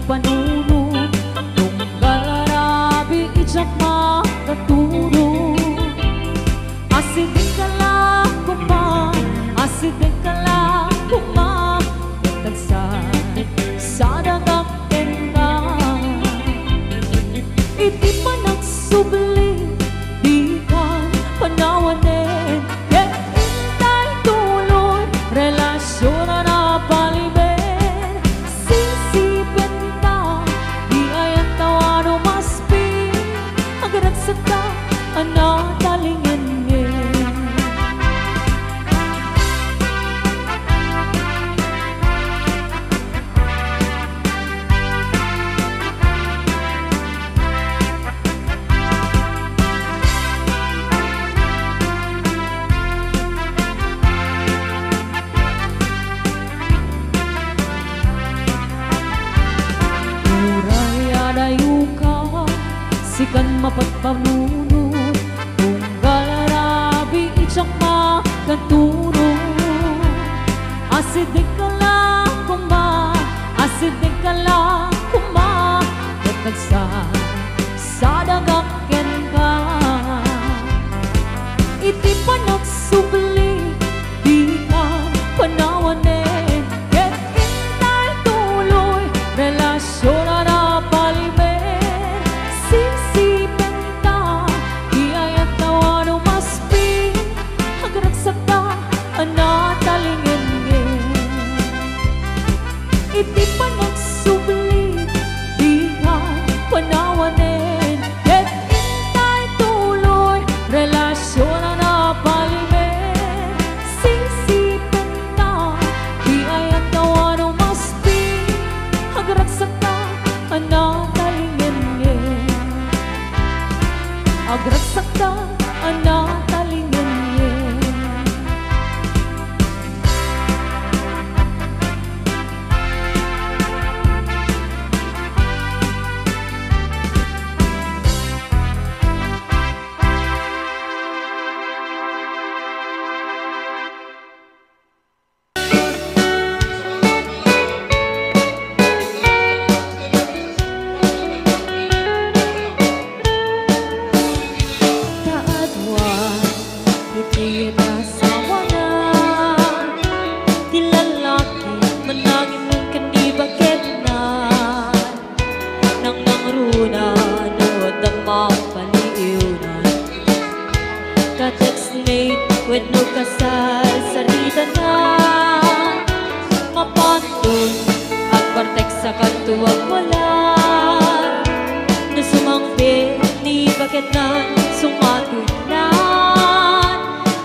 panunod tunggal arabi ijak makaturo. Asidin ka lang kuma, asidin ka lang kuma, tagsan sa dagang tenda. Iti pa nagsubli, di ka panawanin, ket intay tuloy, relasyon na napaliben. Sisipin ta, di ay ang tawano maspi, agaragsak ta, anatalingin ngin. Uray adayo ka, sikan mapagpamunod tunggal arabi ijak makaturo. Asidin ka lang kuma, asidin ka lang kuma, tagsan sa dagang ka. Iti pa nagsubli, di ka panawanin, ket intay tuloy, relasyon na napaliben. Sisipin ta, di ay ang tawano maspi, agaragsak ta, anatalingin ngin. Iti pa nagsubli, di ka panawanin, ket intay tuloy, relasyon na napaliben. Sisipin ta, di ay ang tawano maspi, agaragsak ta, anatalingin ngin. Agaragsak ta, anatalingin ngin. Kaadwan, iti nasawa na, di lalaki, manangin mong kanibagit na, nang nangruna, nood ang mapaliiunan. Ka-textmate, wenno kasal, sarita na, mapantun, ang partek sa katuwag wala, na sumangbi, ni bakit na sumatunan,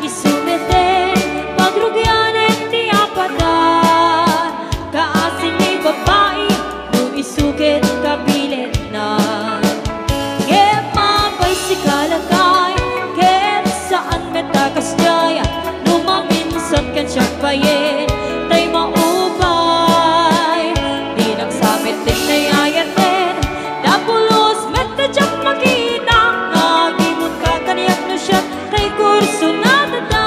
isumete, pagrugyanin di apadan, kaasin ni babae, nung isukit kapilit na. Ket mapay si kalakay, ket saan metakas jaya, numaminsan kan siya payen, tay maupay, di nagsamit din ay ayatin, dapulos metadyak makita, nagimot ka kaniyak no siya, kay kurso na dadan.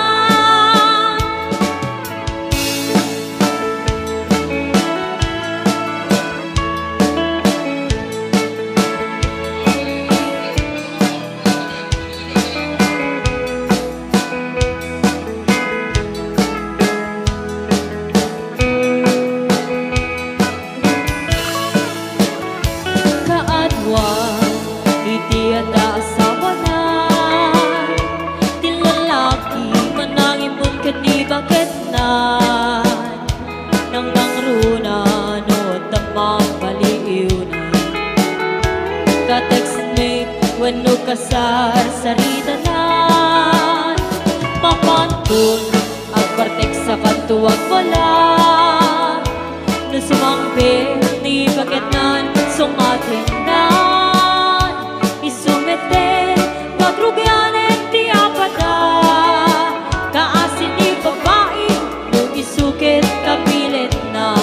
Kaadwan, iti at asawa na, di lalaki, manangin mong kanibagit na, nang nangruna, nood ang mapaliiunan. Ka-textmate, wenno kasar, sarita na, mapantun, ang partek sa katuwag wala, na sumangbi, ni bakit nan sumatindan, isumete, pagrugyanin di apada, kaasin ni babae, nung isukit kapilit na.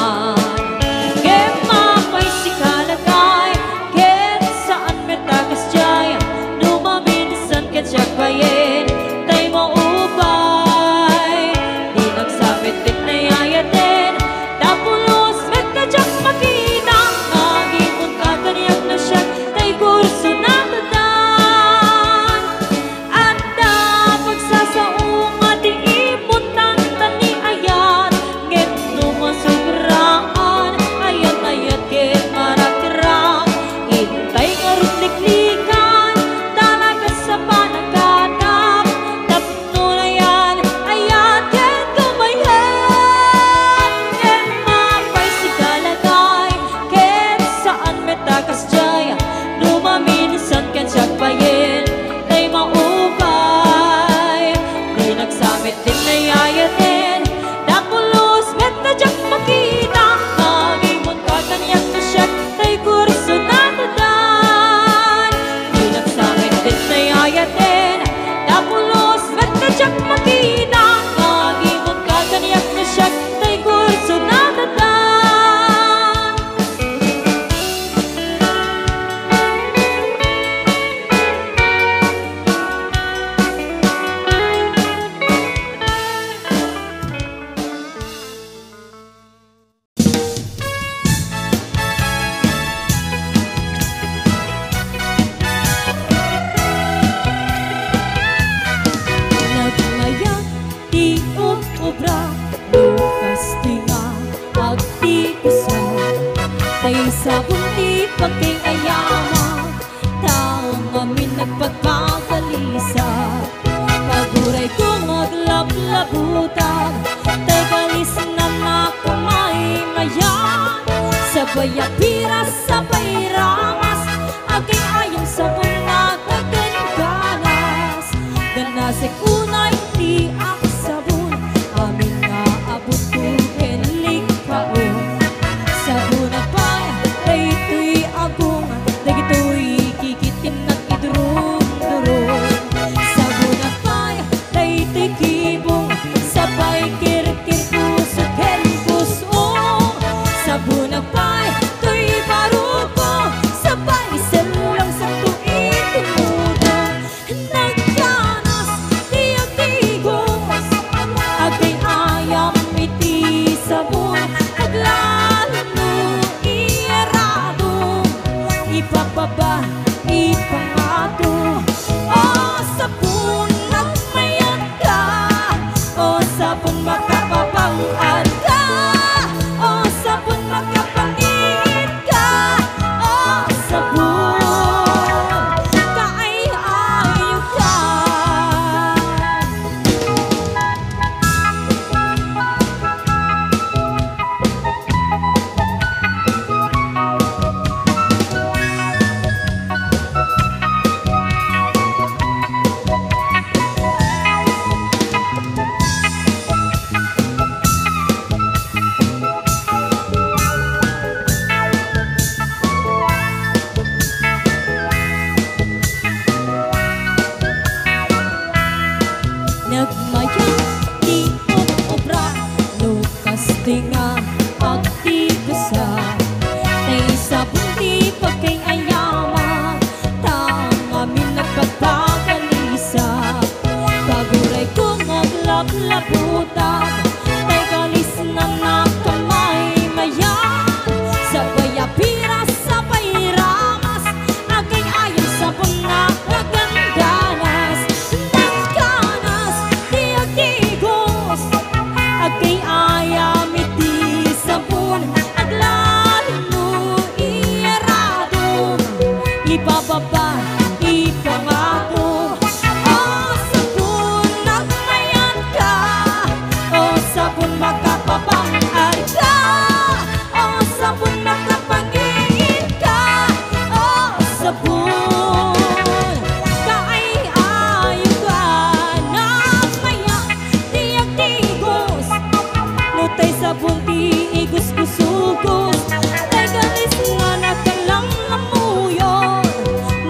Ket mapay si kalagay, ket saan metakas jaya, numaminsan ket siya payen, tay maupay, di nagsabit din na yayatin, dapulos metadyak makita, sabon ti pagkayayama, taong amin nagpagpagalisa. Paguray ko maglablabutan, tagalis na nakamay mayan. Sabay apira, sabay ramas, aking ayong sabon na kaganganas. Danasik unay ti ako sabon, amin nga abot ko kenlik kaon. Sabon na pa'y daytoy agong, dagitoy kikitim na idurong-durong. Sabon na pa'y daytoy kibong, sabay kirkir puso ken puso. Sabon na pa'y to'y baruko, sabay selang sa tuwing tumulong. Nagkanas tiyag-tigos, agay ayam iti sabon. Naglalo ierado, ipapaba ipangato. O sabon nagmayag ka, o sabon makapapangad ka, o sabon makapangit ka, o sabon kaay-ayo ka. Nagmayang di obra, lukas tinga agtigusa. Tay sabon ti pagkayayama, taong amin nagpagpagalisa. Paguray ko maglablabutan, tay galis na nakamay mayan. Sabay apira, sabay ramas, aking ayong sabon na kagandanas. Nagkanas tiyag-tigos, agay ayam iti sabon. Naglalo ierado, ibababa ipangato. O sabon nagmayan ka, o sabon makapapangad ka, o sabon makapangit ka, o sabon kaay-ayo ka. Nagmaya tiyag-tigos, nutay sabon ti igos-kusugos. Tagalis nga nagkalang amuyon,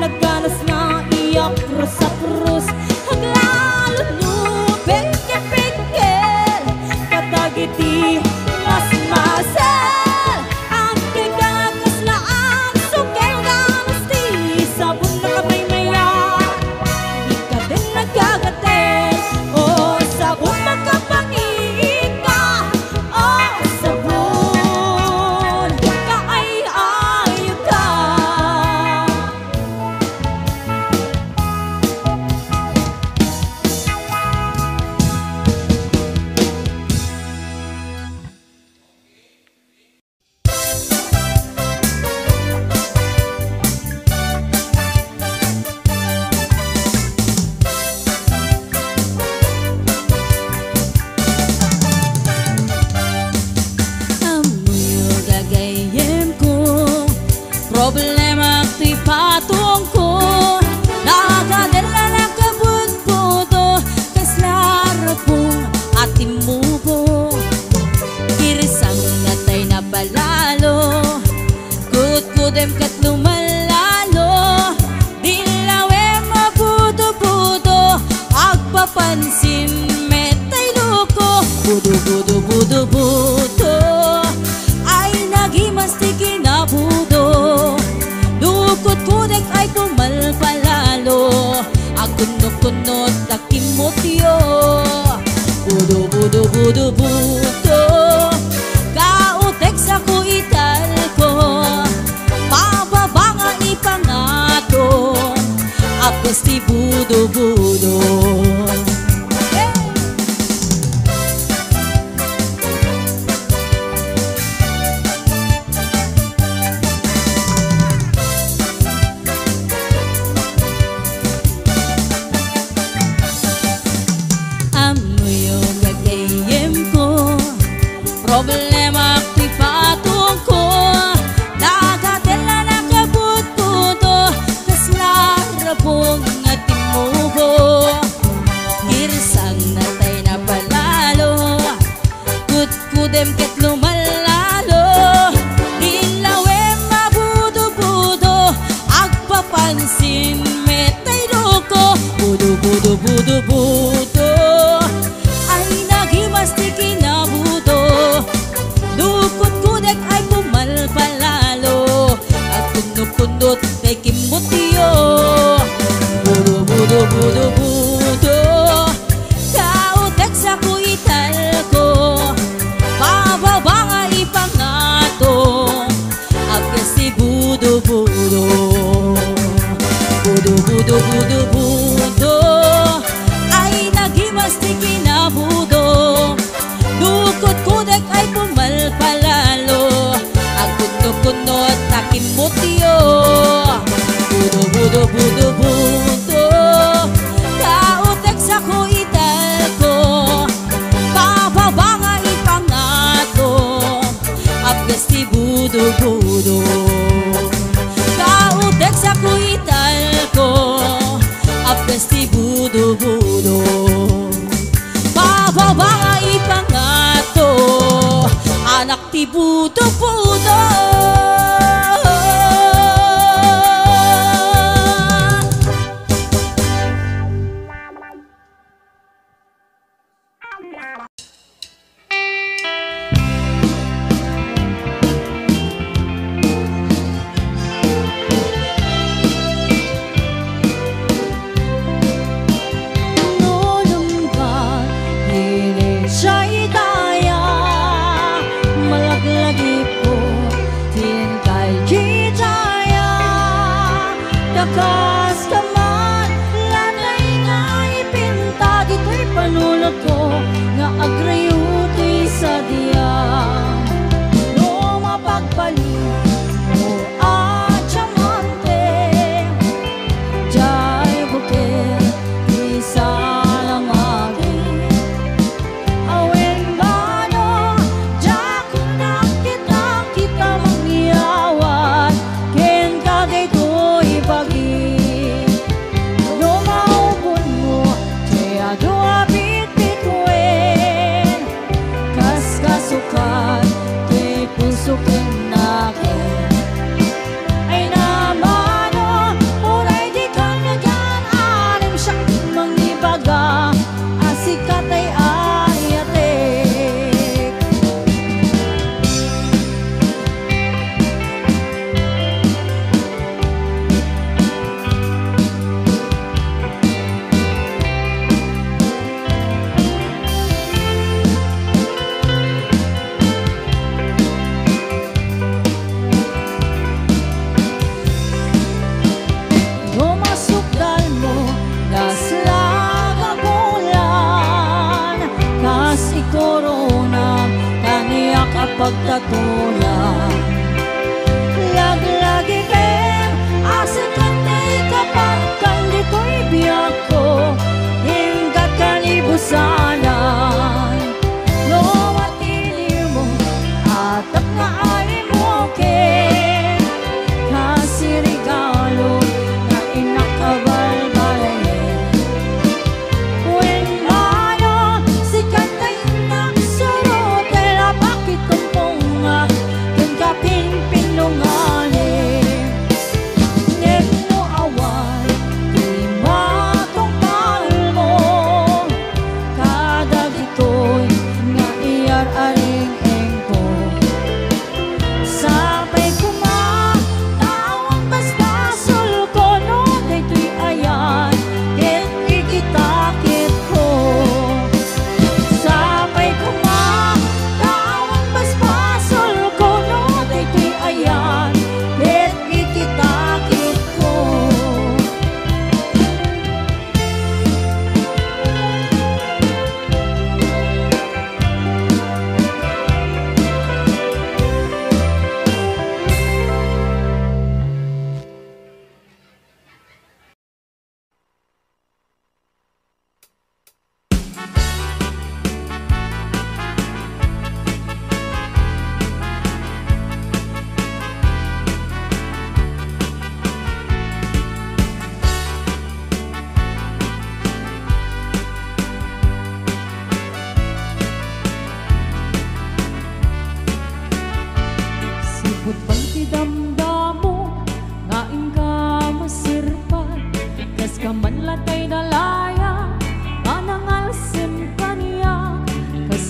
nagganas nga iapros-apros. Haglalo no peke-peke, katagiti mas-masel. Ang kagagas na ang sukeng ganas ti sabon na kamay-mayan. Di ka din nagkagatin, o sabon magkapangit ka, o sabon kaay-ayo ka. Amoy gagayem ko, problema ti patong ko. Nakakadala na kabut-buto, kaslara pong atimubo. Kirisang natay na balalo, kut-kudem kat lumalalo. Dilawe mabudo-budo, agpapansin metay luko. Budo-budo-budo-budo, ay nagimas ti kinabudo. Dukot-kudek ay kumalpalalo, agunok-kunot na kimotyo. Budo-budo-budo-budo, kautek sa kuital ko. Pababa nga ipangato, apos ti budo-budo. budo-budo ay nagimas ti kinabudo. Dukot kudek ay pumalpalalo at kundot-kundot kay kimbutiyo. Budo-budo-budo-budo kautek sa kuital ko, bababa nga ipangato agkas ti budo-budo. Budo-budo-budo-budo ay nagimas ti kinabudo. Dukot kudek ay pumalpalalo ang kundo-kundot takin mutiyo. Budo-budo-budo-budo kautek sa kuital ko, bababa nga ipangato agkas ti budo-budo. Kautek sa kuital ko agkas ti budo-budo, bababa nga ipangato anak ti budo-budo. Kas kaman, lanay nga ipinta dito'y panulot ko nga agrayo to'y sadyang no mapagpalit mo at siyamante. Diya'y bukit di salamagi awen bano, diya kung nakita kita mangyawat ken kagay to'y bagi. Doa bit-bituin kas kasuk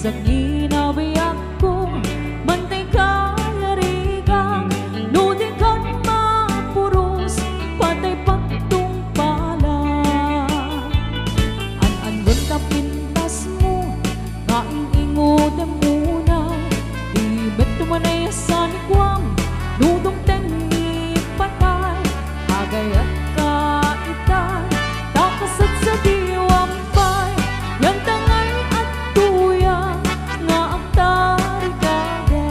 Kasag ninabiyak ko, mantay ka yarigang, nudin ka't mapuros, patay pagtung pala. An-an ka pintas mo, kaing-ingod ang muna, ibet tumanay sa nikwam, nudong tengi patay, agay at kaitan, takasat sa diwang pay, yang tangay at tuyang, nga ang tarigada.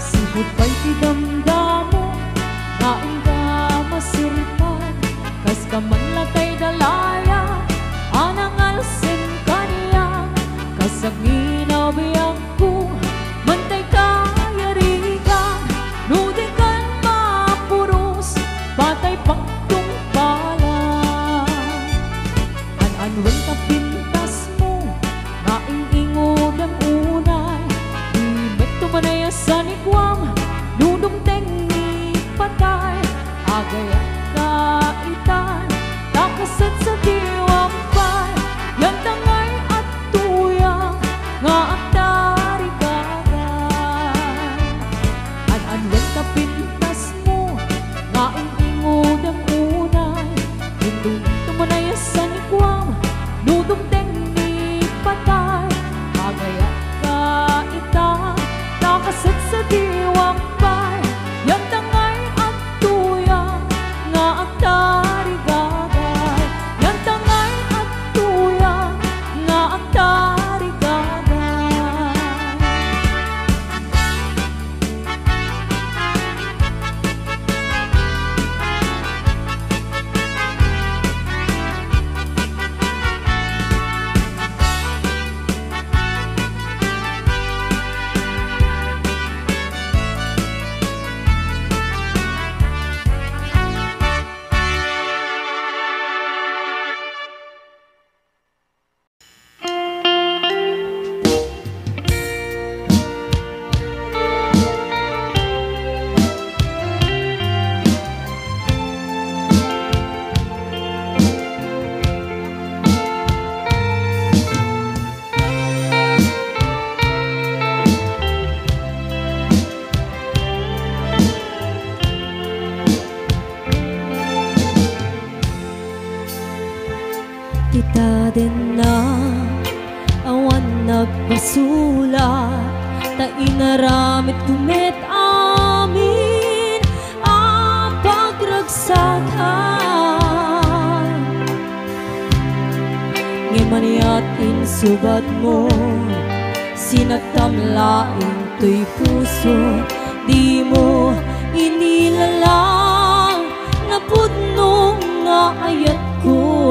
Sibot pa'y tidamdamo, kain ka masirpan, kas ka man latay dalaya, anang alsin kaniya. Kasag ninabiyak ko, mantay ka yarigang, nudin kan mapuros, patay pagtung pala. An-anwen ka pintas mo, kaing-ingod ang unay, ibet tumanay sa nikwam, nudong tengi patay, agay at kaitan, takasat sa diwang pay, yang tangay at tuyang, nga ang tarigagay. An-anwen ka pintas mo, kaing-ingod ang unay, nudong tumanay sa nikwam, nudong tengi patay, agay at kaitan, takasat sa diwang pay, yang tangay at tuyang, nga ang tarigagay. Yang tangay at tuyang, nga ang tarigagay. Kita din na awan nagpasulat, ta inaramit kumit amin ang pagragsakan. Ngimaniat insubat mo, sinagtamlaing to'y puso, di mo inilalang na pudno nga ayat ko.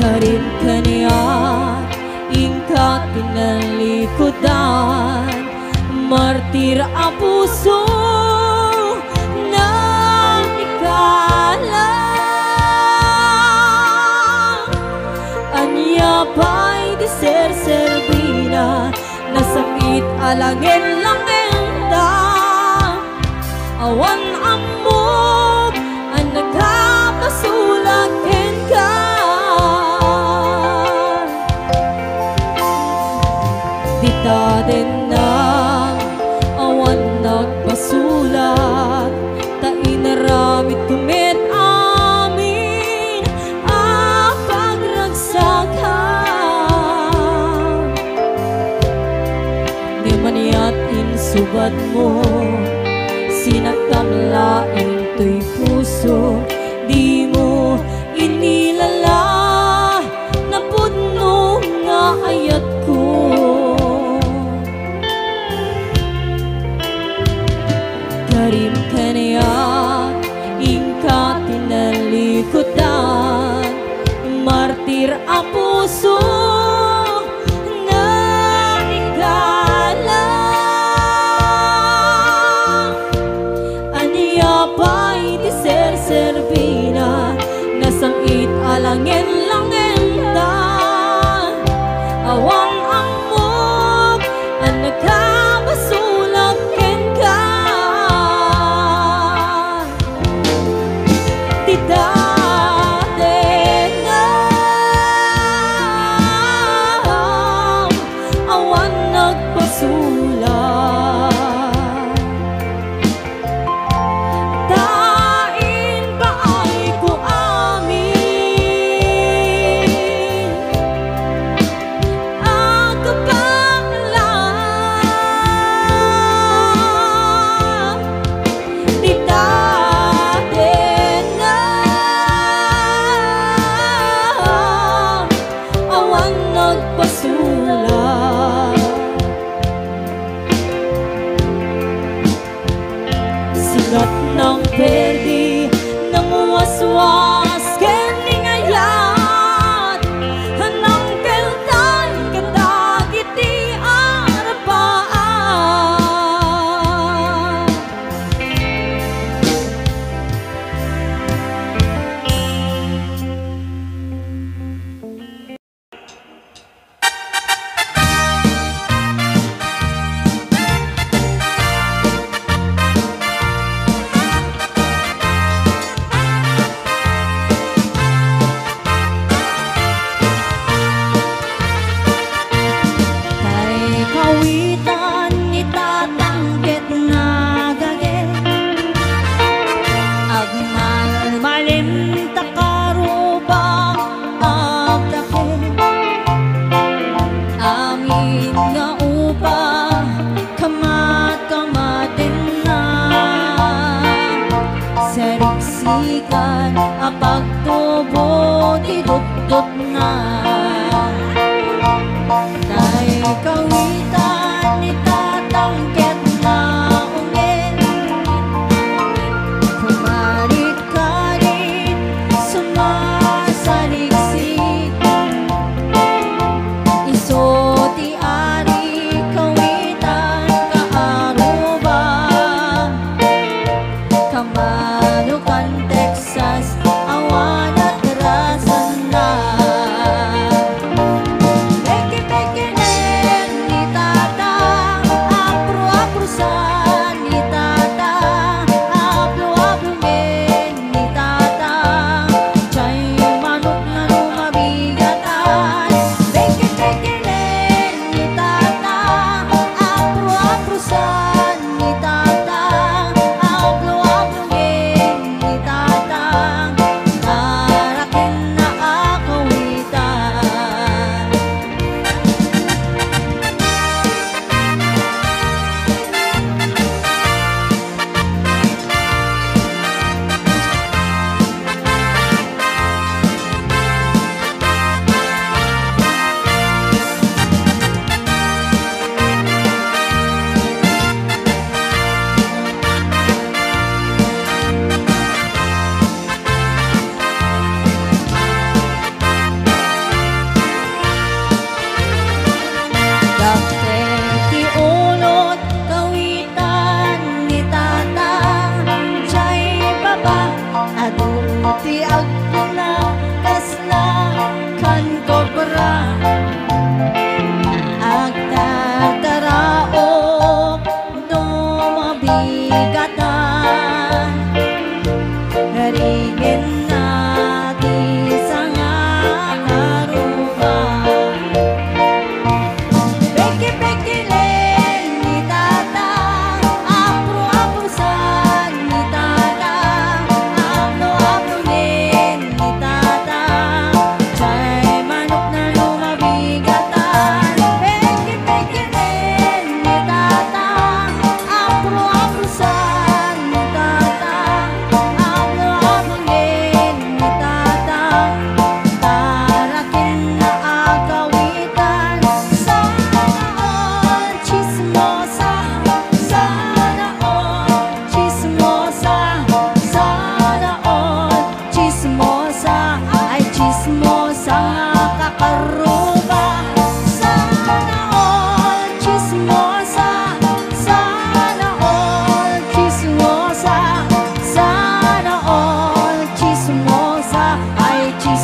Karin kaniya, ingka tinalikodan, martir ang puso na ikalang. Anya pa'y di ser-servina, nasakit alangin lang enda, awan amog ang nagkapasulat ka. Dita din na awan nagpasulat, ta inaramit kumit amin ang pagragsakan. Di maniat insubat mo, sinagtamlaing to'y puso, di mo inilala na pudno nga ayat ko. Karim kaniya, ingka tinalikodan, martir ang puso na ikalang. Alangin-langin na awang amok ang nagkabasulak ka. Di dati na awan nagbasulak. Dain ba ay ko amin ang kapangalan. Di dati na awan nagpasulat. Sigat ng perdi ng waswas kening ayat hanang keltan kendagiti arapaan. Tay kawitan itatanggit nga gagit agmalmalin takarubak agdakit amin nga upa kamat-kamatin na seriksikan apagtubo tidut-dut na. Tay kawitan itatangket na ungin kumarit-karit sumasaliksik iso ti ari kawitan kaaruba kamanukan Texas awan at rasan na.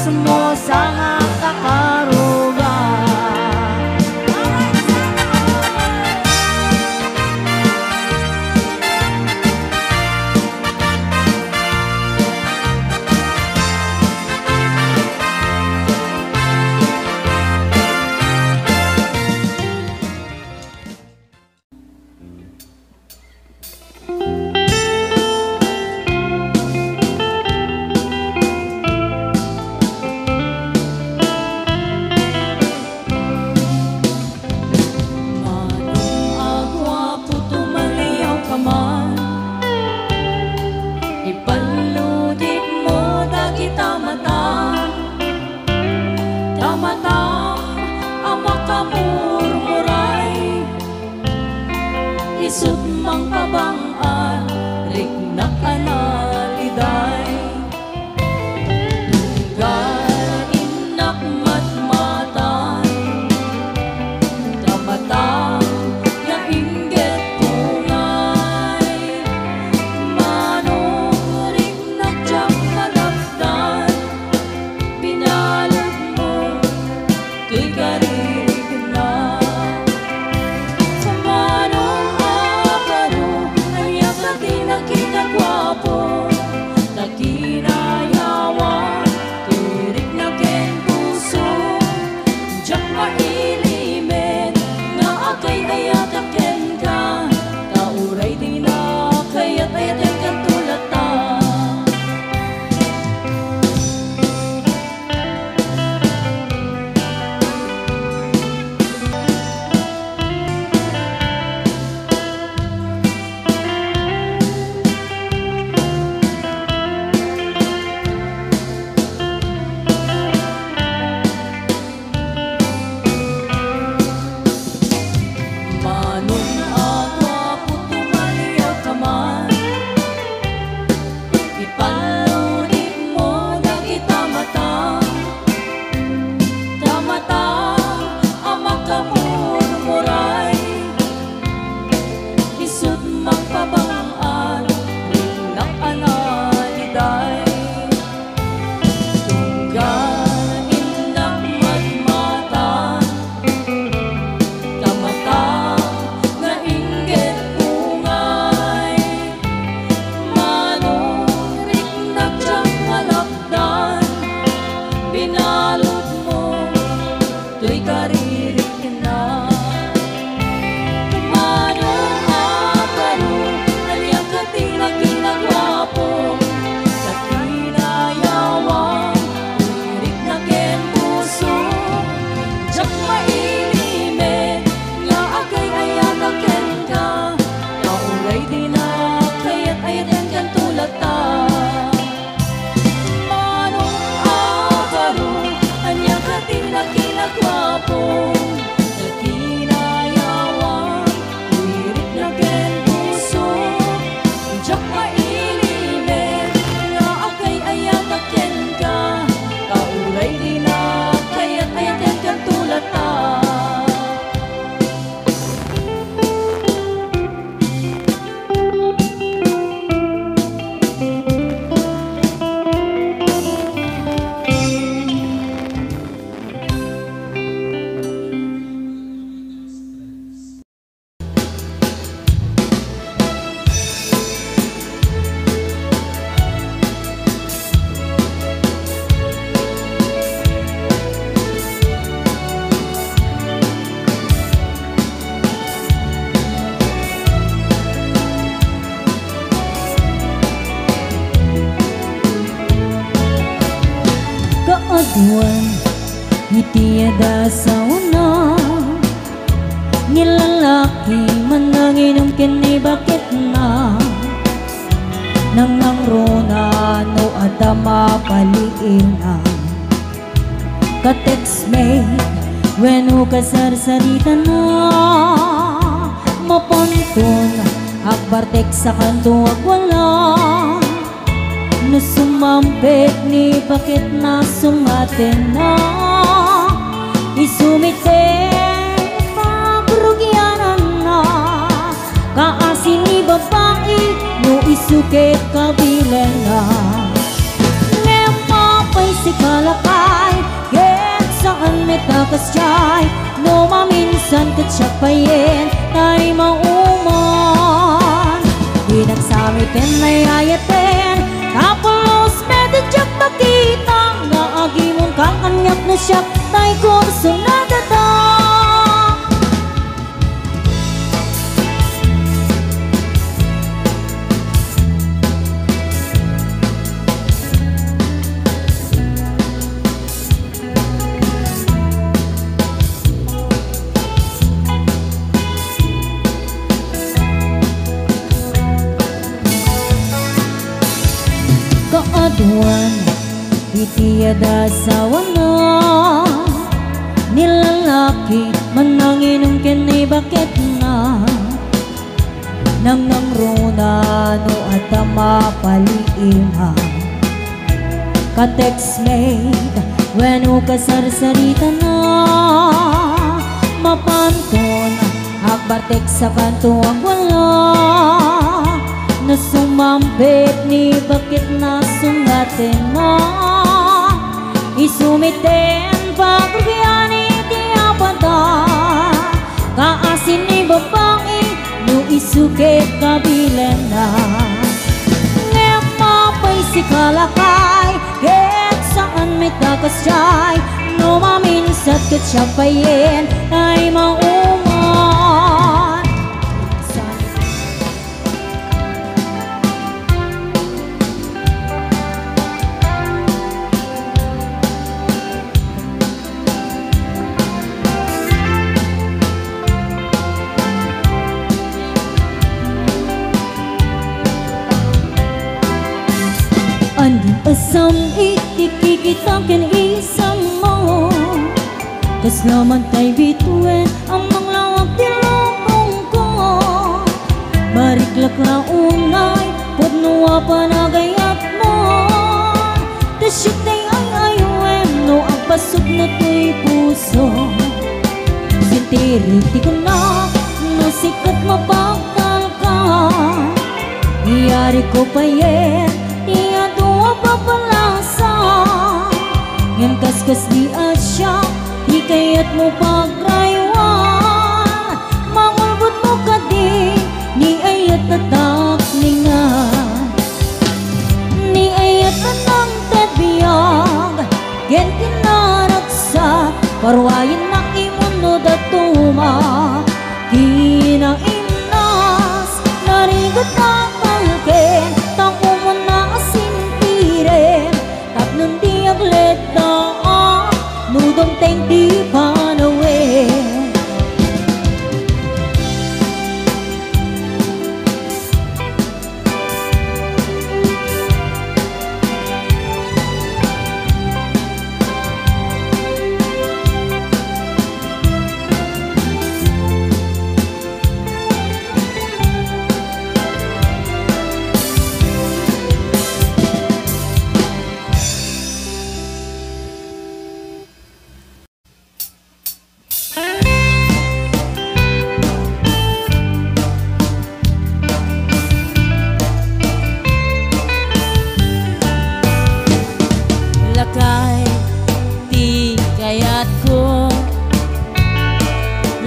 Some isut mang pabang-an riknak analiday tunggal inak matmatan tamatang nga inggit tungay manong riknak tiyang malapdan pinalad mo tuy karirig na kinagwapo nakinayawan tirik na ken puso jak mailimen nga akay ayat aken ka kauray di na kayat ayaten kan tulata kaaduan ngitiada sa una nilalaki mananginom kini bakit na nang nangrona no adama paliin na ka-text me when kasarsarita na mapontun akbar text sa kanto wala na sumampit ni bakit na sumatin na isumiten pagrugyanan na kaasin ni babae no isukit kabilan na ngayon mapay si kalakay kahit saan metakas jay no maminsan katsyapayin tayo mauman di nagsamitin ay ayatin kapulos medadyak makita nga agimon kang anyak na siya tay kurso na data kaaduan itiada sa wana nilalaki mananginom kini bakit na nang runa no at mapaliima ka-textmate when ukasarsarita na mapanton akbartek sa kanto ang wala na sumampit ni bakit na sungatin na isumiten pagkayani di apata kaasin ni babae no isukit kabilan na ngayon mapay si kalakay kahit saan may takasyay no maminsat kat siya payin ay mauman andun asam ikikikitakin isam mo kas naman tay bituin ang manglawag tilong ko bariklak na unay pudnuwa panagayat mo tasyok tay ay ayuin no ang pasok na to'y puso sintiriti ko na no sikat mapagtal ka iyari ko pa yen papalasa ngayon kaskas di asya di kaya't mo pagkraywan mangulbot mo ka di ni ayat tatak ningan ni ayat anang tedbiyag gen kinaraksa parwayin na imuno datuma kinang imnas narigat ang malkin tang umuna tapnon di aglet na nudong teng di panawin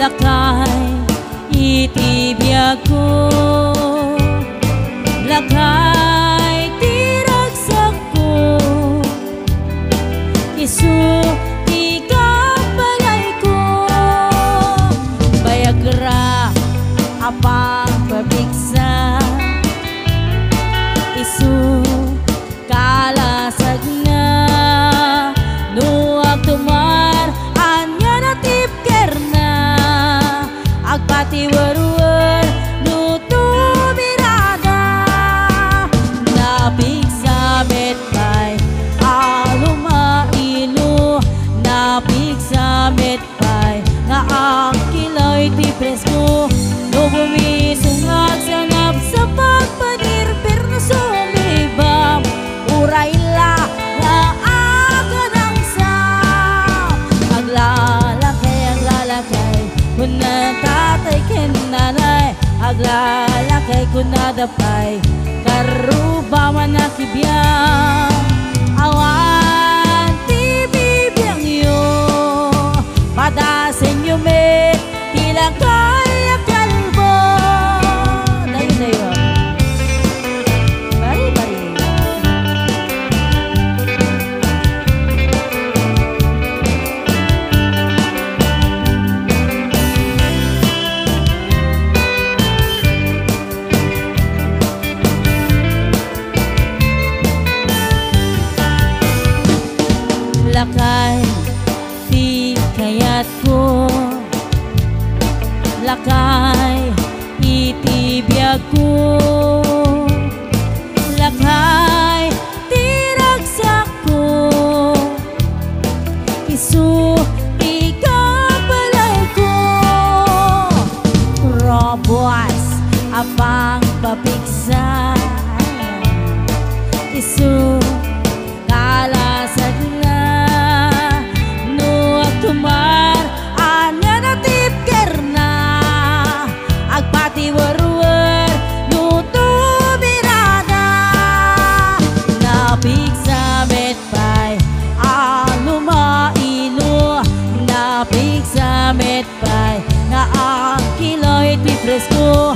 lakay itibiyag ko lakay tiragsak ko isu ikapalay ko bayagra apang pabiksa isu kalasag na nuag tumar anya natip kerna agpati warwar nutu birada napig sa metpay aluma ilu napig sa metpay nga ang kiloy ti presko no bumisungag sanap sa pagpanirpir na sumibam urayla nga agadang sa aglalakay kung natatay kinanay aglalakay kung nadapay karuba man nakibiyang awan ti bibiyang yo padasin yo me tila kaya kalbo dayo dayo bari bari lakay di kayat ko lakay itibiyag ko lakay tiragsak ko isu ikapalay ko robos apa napiksa isu kalasag na no agtumar anya natipker na agpatiwarwar no tubirada napiksa metpay alumailo napiksa metpay nga ang kiloy ti presko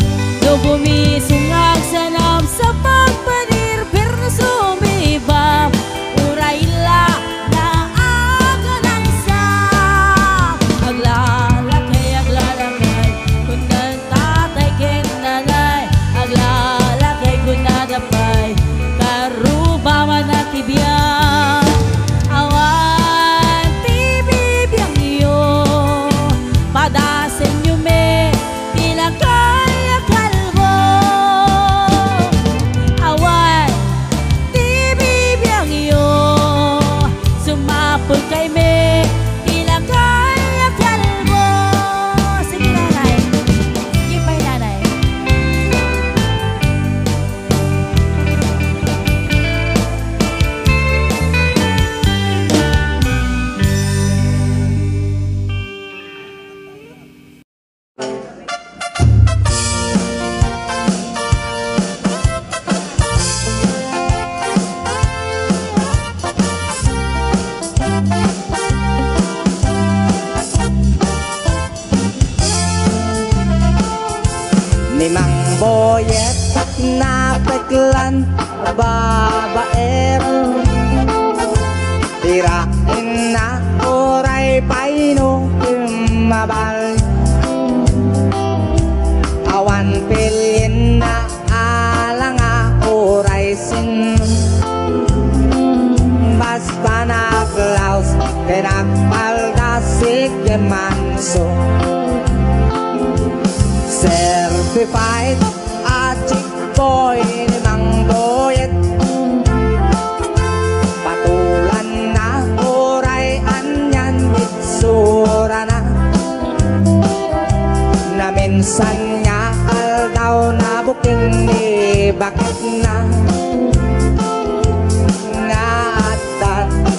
do bumisungag sanam sa pagpanir pero sumibam urayla na aganang sa aglalakay kung nantatay ken nanay aglalakay kung nadapay karuba man nakibiyang awan ti bibiyang iyo padasen nyo me tila kaya kalbo awan ti bibiyang iyo sumapol kay me tila kaya kalbo. Sige nanay, sige pa'y nanay. Ni Mang Boyet na peklan babaer tirain na oray paino mabal awan pilin na alanga oray sin basta na klaus pinakpaldasig manso certified a chick boy ni Mang Boyet patulan na oray anyan itsura na na minsan nga aldaw na buking ni bakit na nga at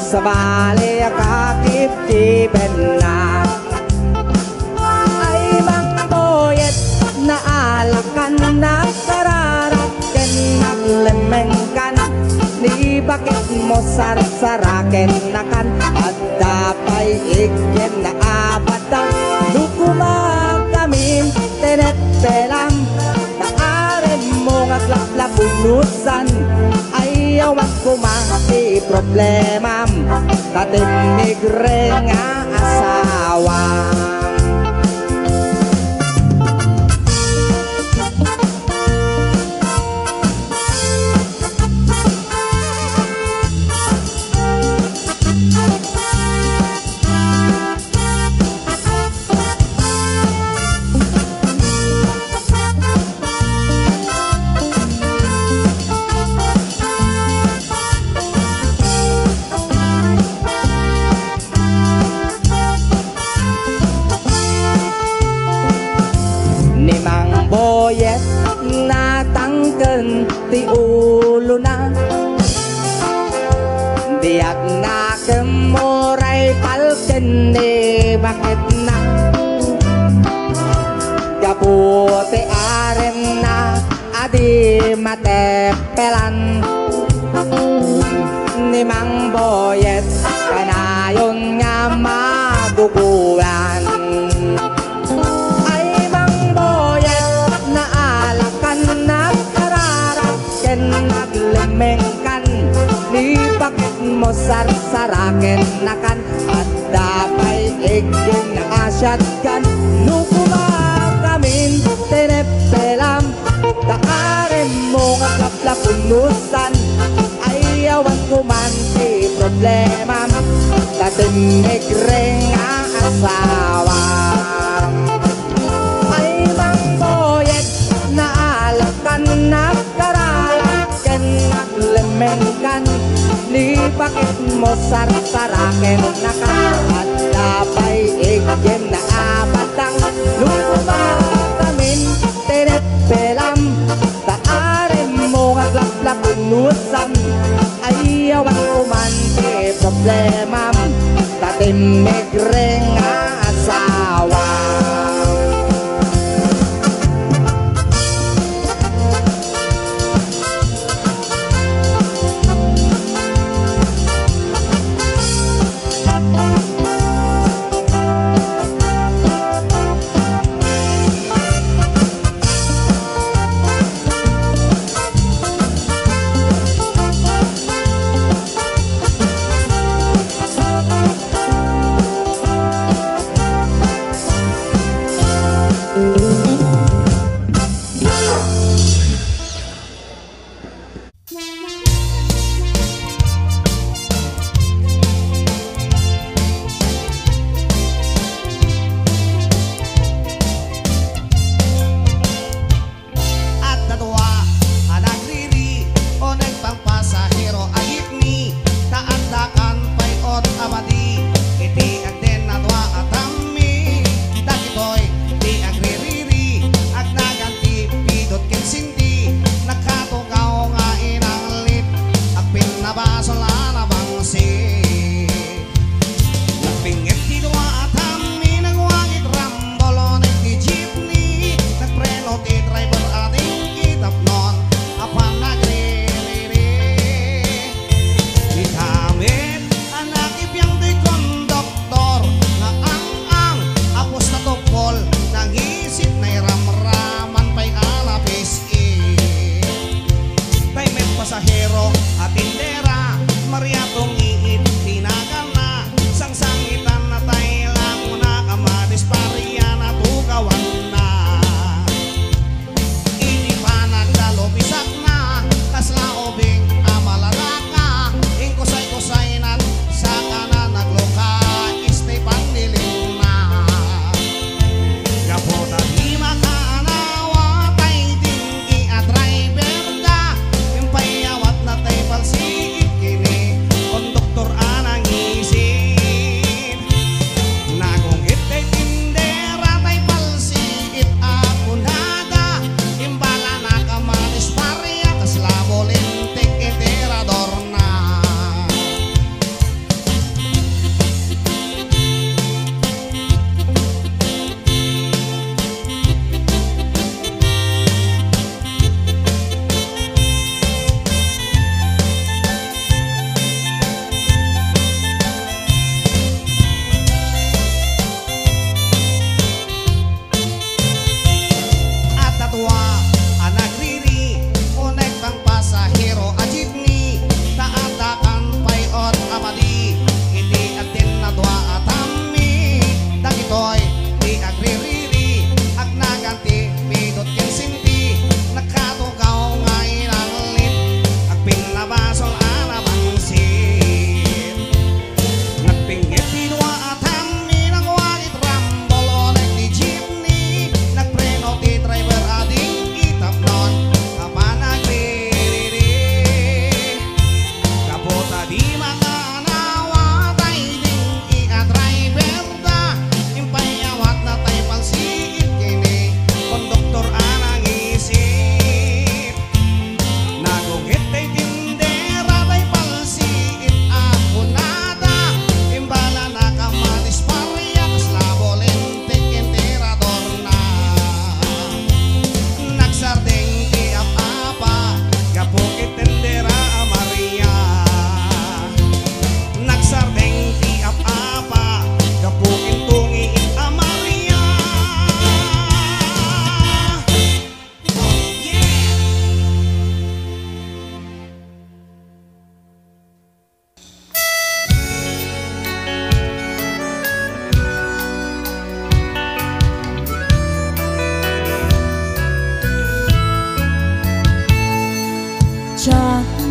sa bali kakip-kipen na ay Mang Boyet naalakan na sararaken naglemengkan ni bakit mo sarsaraken nakan at dapay ikin na abatan lukumag kami tenet pelam naaren mo nga klaplapunusan ayaw magkumati problema katimigre nga asawa. Ni Mang Boyet natangken ti ulo na diak na kemoray palken ni bakit na kaputi aren na adi matepelan ni Mang Boyet kanayon nga madugulan naglemengkan ni bakit mo sarsaraken nakan at dapay igin na asyatkan nukumakamin tenepelam taaren mo nga kaplapunusan ayawan kumanti problema tatimigre nga asawa. Ay Mang Boyet naalakan na naglemengkan ni bakit mo sarsaraken nakan at dapay igin na abatang lumakamin tenepelam tatimig ring asawa.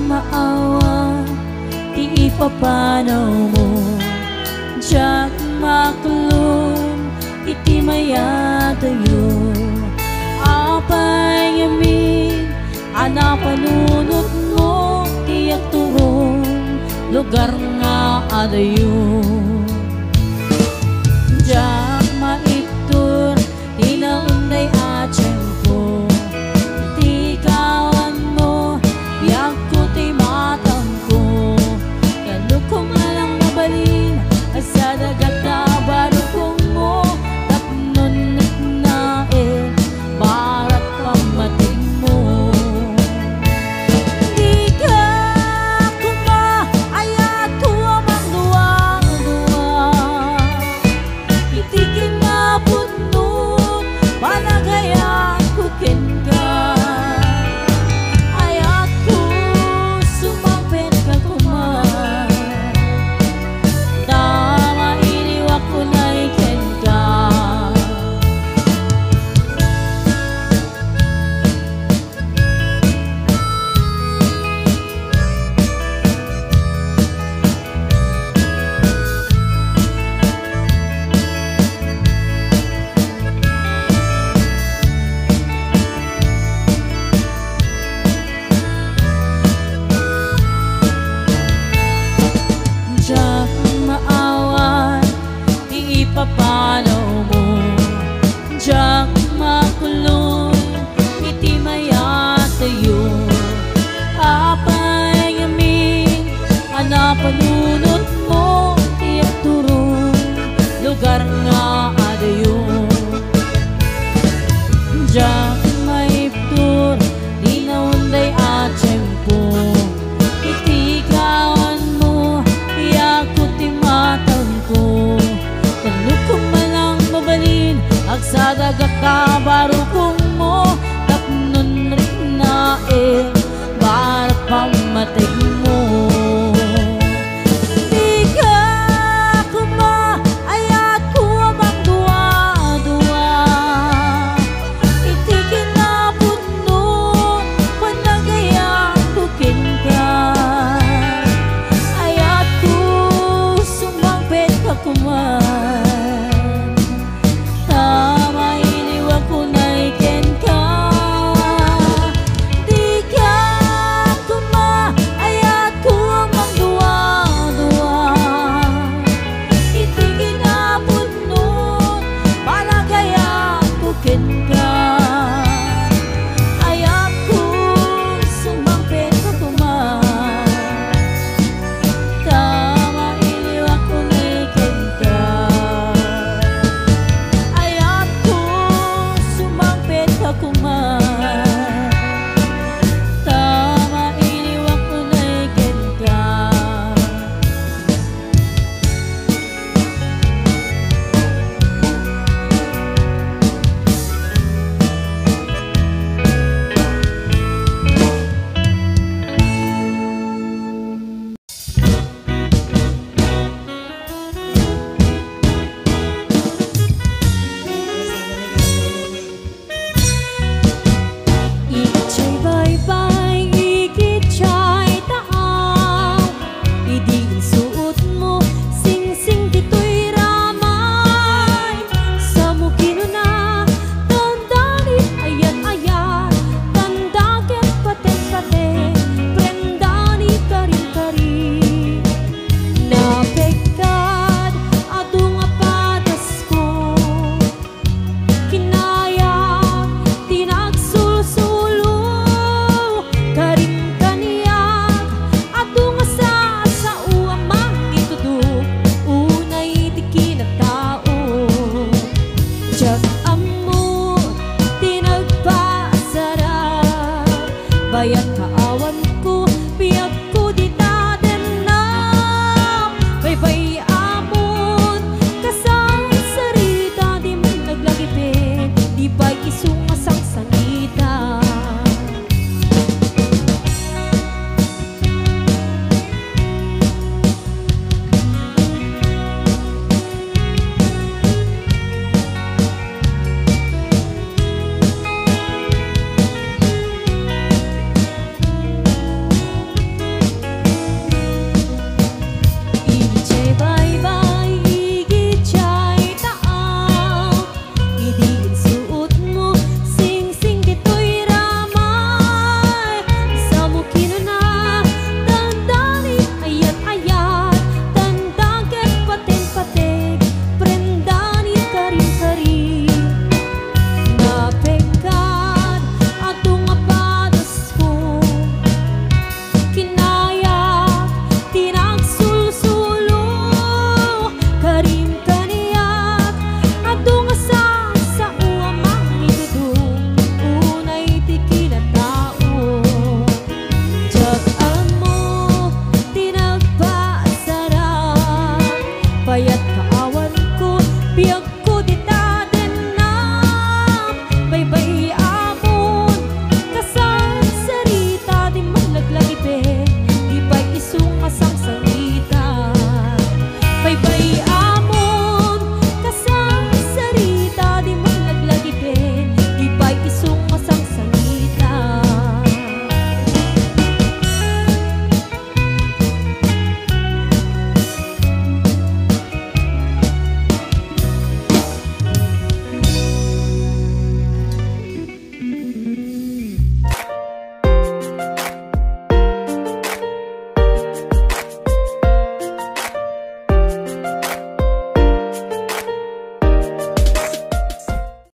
maawa, di ipapanaw mo. Diyak makulong, iti mayatayo. Apay yamin, anapanunot mo, tiyak turong, lugar nga adayo. Diyak maiptur, tinaunday at siyempo. Tikawan mo, biyak ko ti matang ko. Kalukong alang nabalin, asa sa dagat ka barukong mo tapnon rin na barat pamatig mo. Di ka kumaayat ko amang dua-dua iti kinapudno panagayang tukin ka ayat ko sumampet ka kuman. Bayat kaawan ko, piyag ko di tadenam Baybay amon, kasang sarita di man naglagipin di ba'y isungasang sangita. Bayat kaawan ko, piyag